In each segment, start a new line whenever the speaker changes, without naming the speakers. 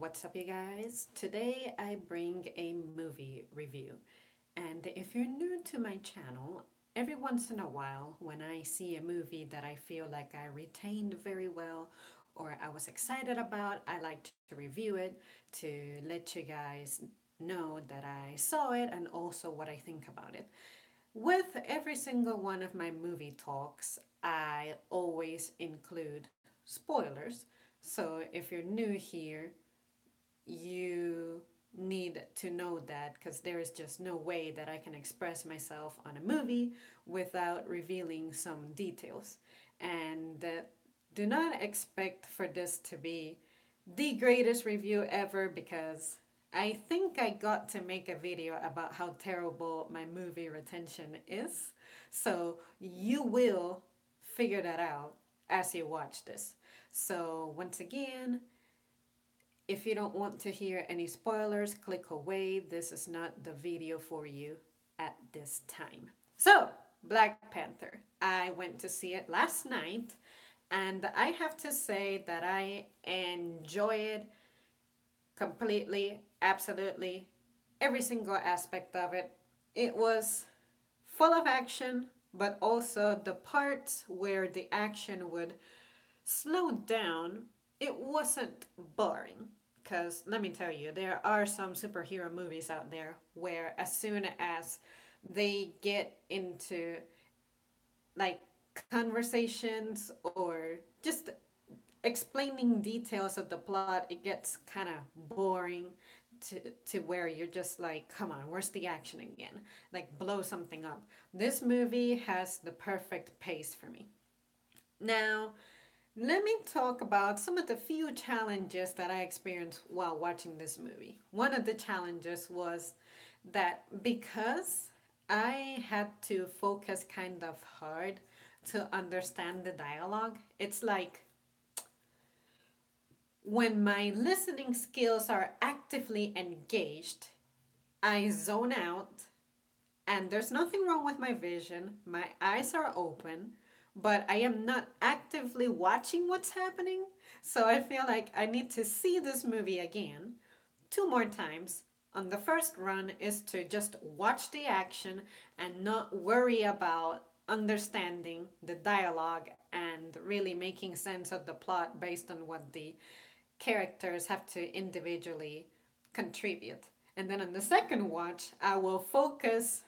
What's up, you guys? Today I bring a movie review. And if you're new to my channel, every once in a while, when I see a movie that I feel like I retained very well or I was excited about, I like to review it to let you guys know that I saw it and also what I think about it. With every single one of my movie talks, I always include spoilers. So if you're new here, you need to know that because there is just no way that I can express myself on a movie without revealing some details. And do not expect for this to be the greatest review ever because I think I got to make a video about how terrible my movie retention is. So you will figure that out as you watch this. So, once again, if you don't want to hear any spoilers, click away. This is not the video for you at this time. So, Black Panther. I went to see it last night, and I have to say that I enjoy it completely, absolutely, every single aspect of it. It was full of action, but also the parts where the action would slow down, it wasn't boring. Because let me tell you, there are some superhero movies out there where as soon as they get into like conversations or just explaining details of the plot, it gets kind of boring to where you're just like, come on, where's the action again? Like, blow something up. This movie has the perfect pace for me. Now, let me talk about some of the few challenges that I experienced while watching this movie. One of the challenges was that because I had to focus kind of hard to understand the dialogue, it's like when my listening skills are actively engaged, I zone out and there's nothing wrong with my vision. My eyes are open, but I am not actively watching what's happening. So I feel like I need to see this movie again two more times. On the first run is to just watch the action and not worry about understanding the dialogue and really making sense of the plot based on what the characters have to individually contribute. And then on the second watch, I will focus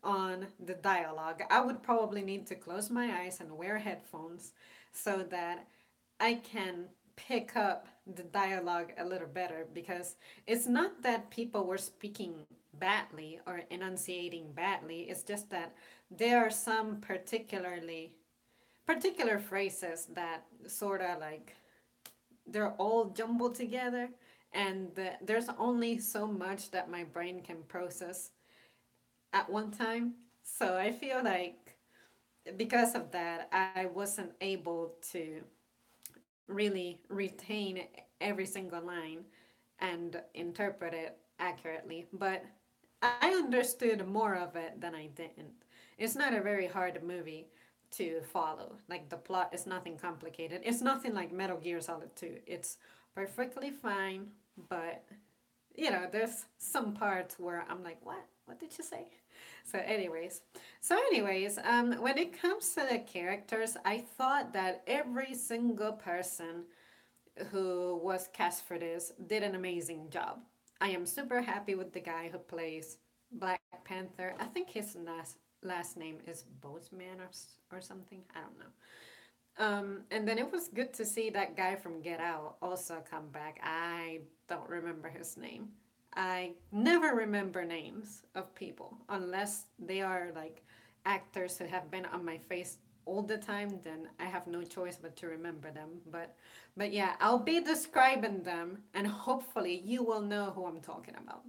on the dialogue. I would probably need to close my eyes and wear headphones so that I can pick up the dialogue a little better because it's not that people were speaking badly or enunciating badly, it's just that there are some particular phrases that sort of like they're all jumbled together and there's only so much that my brain can process at one time. So I feel like because of that, I wasn't able to really retain every single line and interpret it accurately. But I understood more of it than I didn't. It's not a very hard movie to follow. Like the plot is nothing complicated. It's nothing like Metal Gear Solid 2. It's perfectly fine, but there's some parts where I'm like, what? What did you say? So anyways, when it comes to the characters, I thought that every single person who was cast for this did an amazing job. I am super happy with the guy who plays Black Panther. I think his last name is Boseman or something. I don't know. And then it was good to see that guy from Get Out also come back. I don't remember his name. I never remember names of people unless they are like actors who have been on my face all the time, then I have no choice but to remember them. But yeah, I'll be describing them and hopefully you will know who I'm talking about.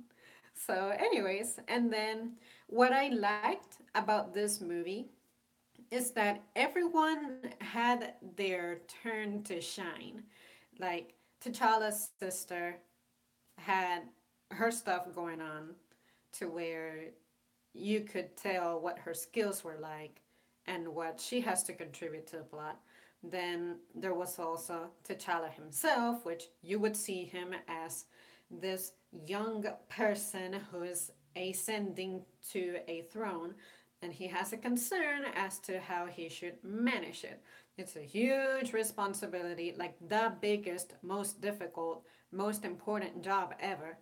So anyways, and then what I liked about this movie is that everyone had their turn to shine. Like T'Challa's sister had her stuff going on to where you could tell what her skills were like and what she has to contribute to the plot. Then there was also T'Challa himself, which you would see him as this young person who is ascending to a throne, and he has a concern as to how he should manage it. It's a huge responsibility, like the biggest, most difficult, most important job ever.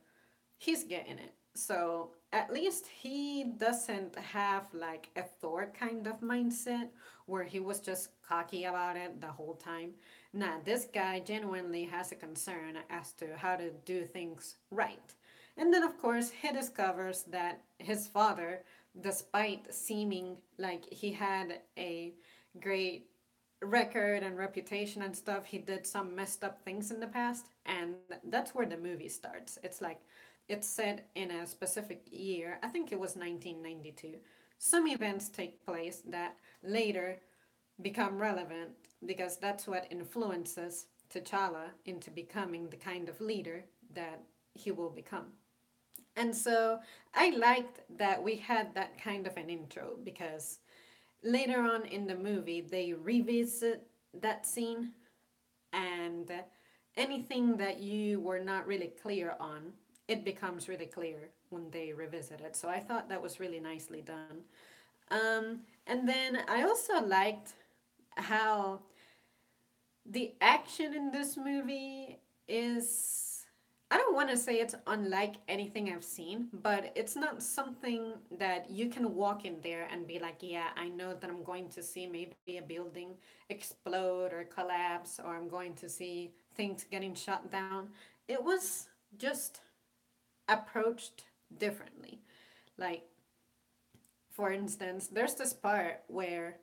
He's getting it. So at least he doesn't have like a Thor kind of mindset where he was just cocky about it the whole time. Nah, this guy genuinely has a concern as to how to do things right. And then, of course, he discovers that his father, despite seeming like he had a great record and reputation and stuff, he did some messed up things in the past. And that's where the movie starts. It's like it's set in a specific year. I think it was 1992. Some events take place that later become relevant because that's what influences T'Challa into becoming the kind of leader that he will become. And so I liked that we had that kind of an intro because later on in the movie they revisit that scene, and anything that you were not really clear on, it becomes really clear when they revisit it. So I thought that was really nicely done. And then I also liked how the action in this movie is, I don't want to say it's unlike anything I've seen, but it's not something that you can walk in there and be like, yeah, I know that I'm going to see maybe a building explode or collapse, or I'm going to see things getting shut down. It was just approached differently. Like, for instance, there's this part where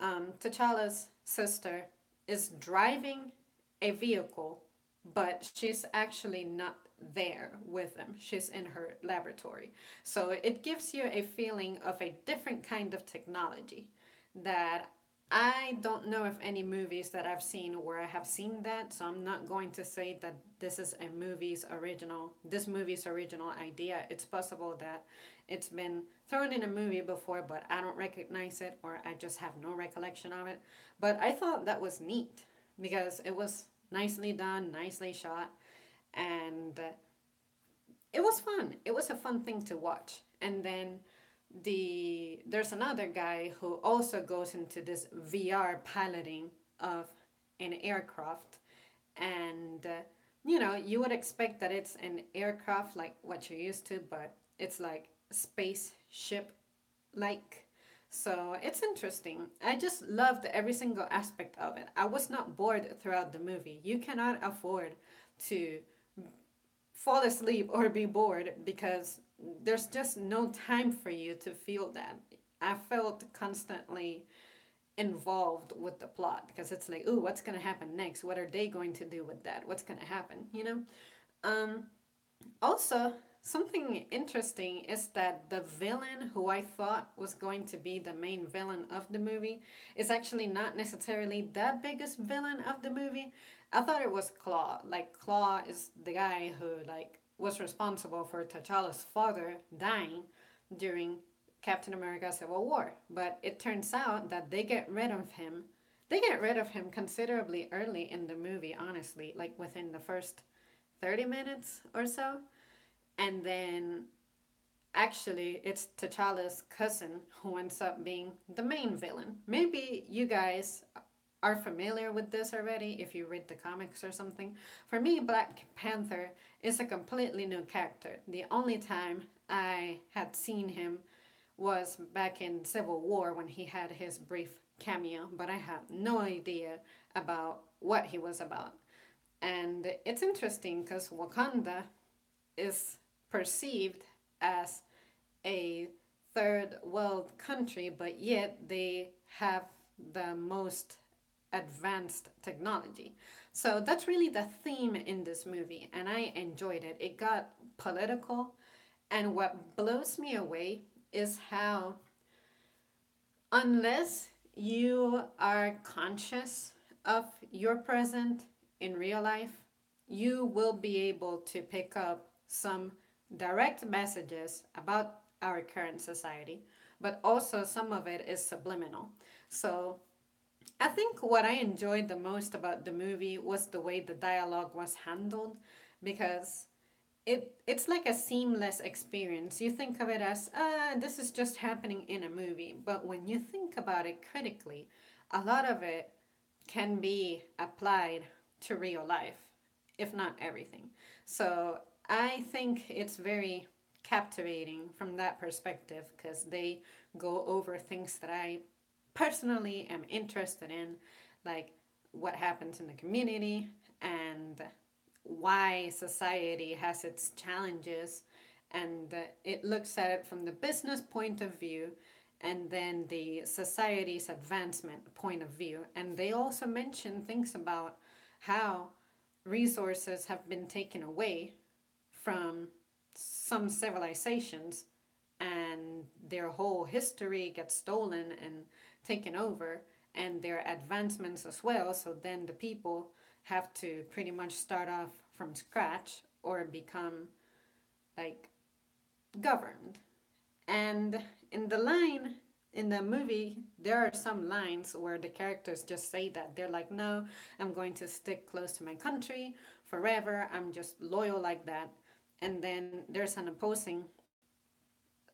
T'Challa's sister is driving a vehicle, but she's actually not there with them. She's in her laboratory. So it gives you a feeling of a different kind of technology that I don't know of any movies that I've seen where I have seen that, so I'm not going to say that this movie's original idea. It's possible that it's been thrown in a movie before, but I don't recognize it or I just have no recollection of it. But I thought that was neat because it was nicely done, nicely shot, and it was fun. It was a fun thing to watch. And then there's another guy who also goes into this VR piloting of an aircraft, and you would expect that it's an aircraft like what you're used to, but it's like spaceship like. So it's interesting. I just loved every single aspect of it. I was not bored throughout the movie. You cannot afford to fall asleep or be bored because there's just no time for you to feel that. I felt constantly involved with the plot because it's like, ooh, what's gonna happen next? What are they going to do with that? What's gonna happen? Um, Also, something interesting is that the villain who I thought was going to be the main villain of the movie is actually not necessarily the biggest villain of the movie. I thought it was Claw. Like Claw is the guy who was responsible for T'Challa's father dying during Captain America Civil War. But it turns out that they get rid of him. They get rid of him considerably early in the movie, honestly, like within the first 30 minutes or so. And then actually, it's T'Challa's cousin who ends up being the main villain. Maybe you guys are familiar with this already if you read the comics or something. For me, Black Panther is a completely new character. The only time I had seen him was back in Civil War when he had his brief cameo, but I had no idea about what he was about. And it's interesting because Wakanda is perceived as a third world country, but yet they have the most advanced technology. So that's really the theme in this movie, and I enjoyed it. It got political, and what blows me away is how, unless you are conscious of your present in real life, you will be able to pick up some direct messages about our current society, but also some of it is subliminal. So I think what I enjoyed the most about the movie was the way the dialogue was handled, because it's like a seamless experience. You think of it as, this is just happening in a movie, but when you think about it critically, a lot of it can be applied to real life, if not everything. So I think it's very captivating from that perspective, because they go over things that I personally am interested in, like what happens in the community and why society has its challenges, and it looks at it from the business point of view and then the society's advancement point of view. And they also mention things about how resources have been taken away from some civilizations, and their whole history gets stolen and taken over, and their advancements as well. So then the people have to pretty much start off from scratch or become like governed. And in the line in the movie, there are some lines where the characters just say that. They're like, no, I'm going to stick close to my country forever. I'm just loyal like that. And then there's an opposing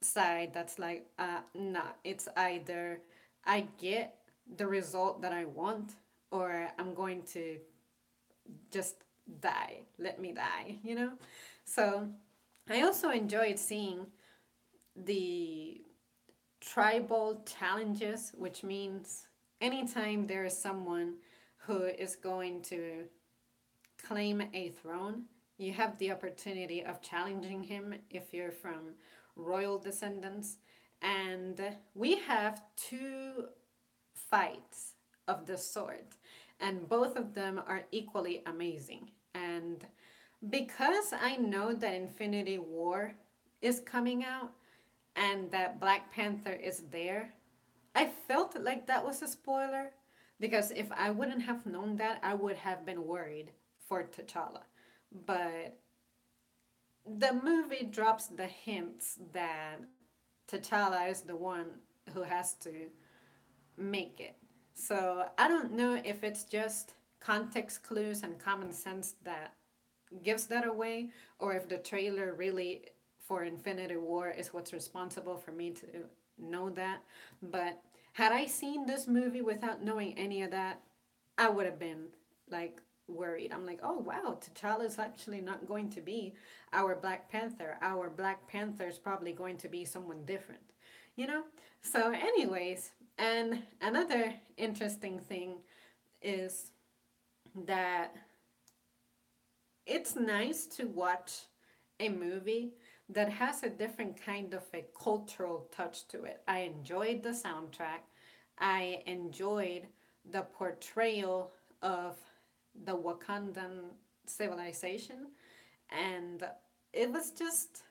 side that's like, nah, it's either I get the result that I want, or I'm going to just die. Let me die, you know? So I also enjoyed seeing the tribal challenges, which means anytime there is someone who is going to claim a throne, you have the opportunity of challenging him if you're from royal descendants. And we have two fights of this sort, and both of them are equally amazing. And because I know that Infinity War is coming out and that Black Panther is there, I felt like that was a spoiler, because if I wouldn't have known that, I would have been worried for T'Challa. But the movie drops the hints that T'Challa is the one who has to make it. So I don't know if it's just context clues and common sense that gives that away, or if the trailer really for Infinity War is what's responsible for me to know that. But had I seen this movie without knowing any of that, I would have been like worried. I'm like, oh wow, T'Challa is actually not going to be our Black Panther. Our Black Panther is probably going to be someone different, you know? So, anyways, and another interesting thing is that it's nice to watch a movie that has a different kind of a cultural touch to it. I enjoyed the soundtrack. I enjoyed the portrayal of the Wakandan civilization, and it was just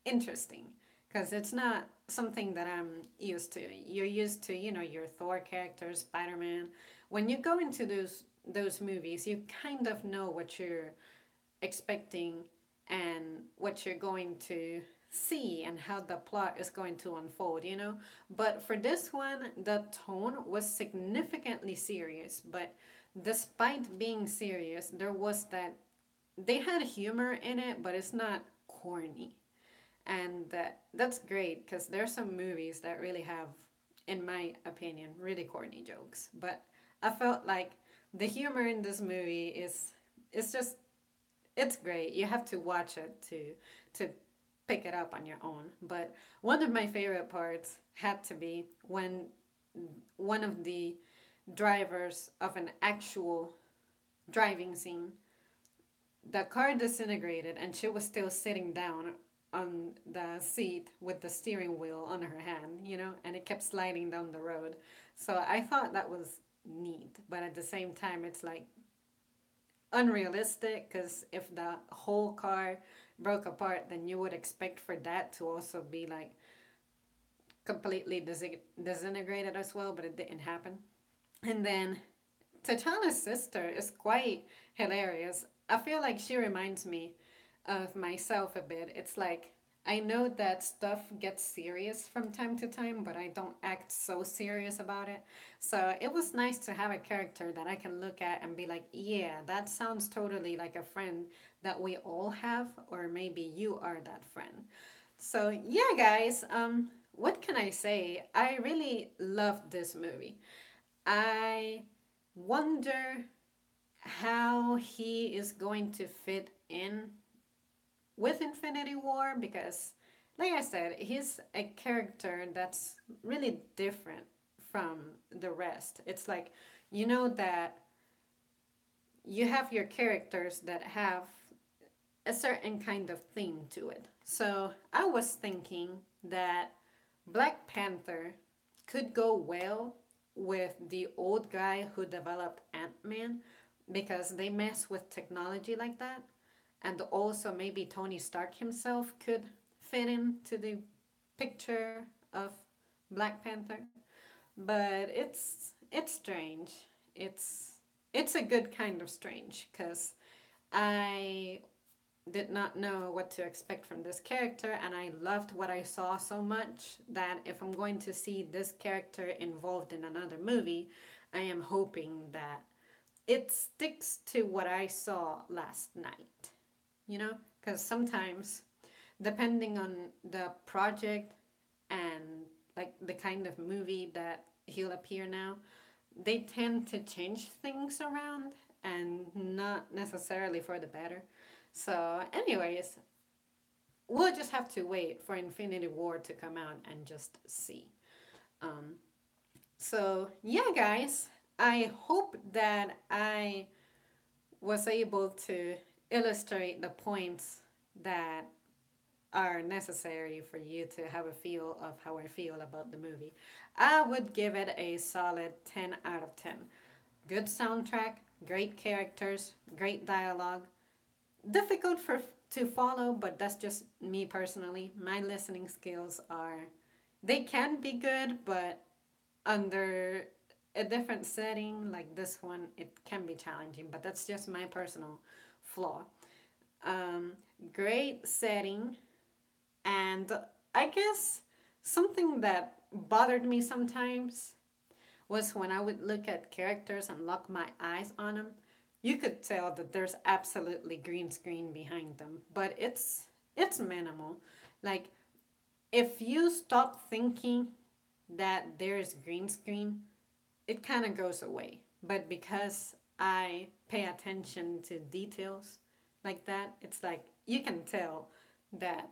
interesting, because it's not something that I'm used to. You're used to, your Thor characters, Spider-Man. When you go into those movies, you kind of know what you're expecting and what you're going to see and how the plot is going to unfold. But for this one, the tone was significantly serious, but despite being serious, there was that they had humor in it, but it's not corny. And that's great, because there's some movies that really have, in my opinion, really corny jokes. But I felt like the humor in this movie is, it's just, it's great. You have to watch it to pick it up on your own. But one of my favorite parts had to be when one of the drivers of an actual driving scene, the car disintegrated and she was still sitting down on the seat with the steering wheel on her hand, and it kept sliding down the road. So I thought that was neat, but at the same time, it's like unrealistic, because if the whole car broke apart, then you would expect for that to also be like completely disintegrated as well, but it didn't happen. And then T'Challa's sister is quite hilarious. I feel like she reminds me of myself a bit. It's like I know that stuff gets serious from time to time, but I don't act so serious about it. So it was nice to have a character that I can look at and be like, yeah, that sounds totally like a friend that we all have, or maybe you are that friend. So yeah, guys, what can I say? I really loved this movie. I wonder how he is going to fit in with Infinity War because, like I said, he's a character that's really different from the rest. It's like, you know, that you have your characters that have a certain kind of theme to it. So I was thinking that Black Panther could go well with the old guy who developed Ant-Man because they mess with technology like that. And also maybe Tony Stark himself could fit into the picture of Black Panther. But it's strange. It's it's a good kind of strange because I did not know what to expect from this character, and I loved what I saw so much that if I'm going to see this character involved in another movie, I am hoping that it sticks to what I saw last night. You know, because sometimes, depending on the project and like the kind of movie that he'll appear now, they tend to change things around and not necessarily for the better. So, anyways, we'll just have to wait for Infinity War to come out and just see. Um, so, yeah, guys, I hope that I was able to illustrate the points that are necessary for you to have a feel of how I feel about the movie. I would give it a solid 10 out of 10. Good soundtrack, great characters, great dialogue. Difficult for to follow, but that's just me personally. My listening skills are they can be good, but under a different setting like this one, it can be challenging, but that's just my personal flaw. Um, Great setting, and I guess something that bothered me sometimes was when I would look at characters and lock my eyes on them. You could tell that there's absolutely green screen behind them, but it's minimal. Like if you stop thinking that there's green screen, it kind of goes away. But because I pay attention to details like that, it's like you can tell that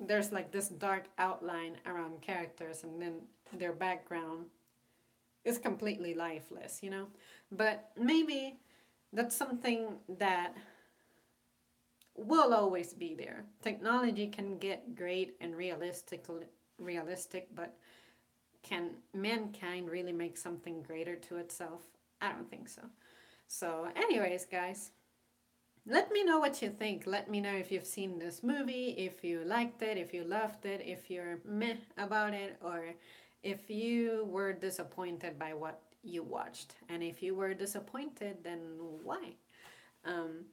there's like this dark outline around characters and then their background is completely lifeless, you know? But maybe that's something that will always be there. Technology can get great and realistic, but can mankind really make something greater to itself? I don't think so. So, anyways, guys, let me know what you think. Let me know if you've seen this movie, if you liked it, if you loved it, if you're meh about it, or if you were disappointed by what you watched. And if you were disappointed, then why? Um,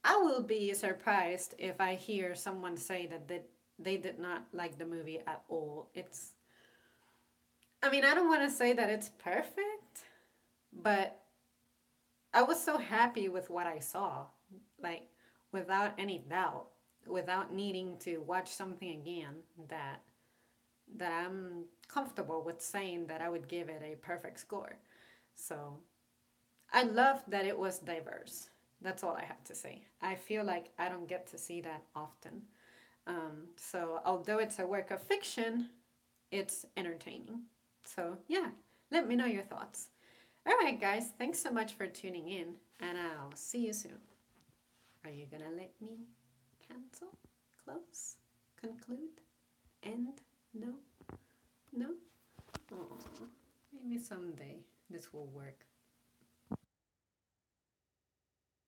I will be surprised if I hear someone say that they did not like the movie at all. I mean, I don't want to say that it's perfect, but I was so happy with what I saw, like without any doubt, without needing to watch something again that I'm comfortable with saying that I would give it a perfect score. So I love that it was diverse. That's all I have to say. I feel like I don't get to see that often. So although it's a work of fiction, it's entertaining. So yeah, let me know your thoughts. All right, guys, thanks so much for tuning in, and I'll see you soon. Are you gonna let me cancel, close, conclude, end? No? No? Aww, maybe someday this will work.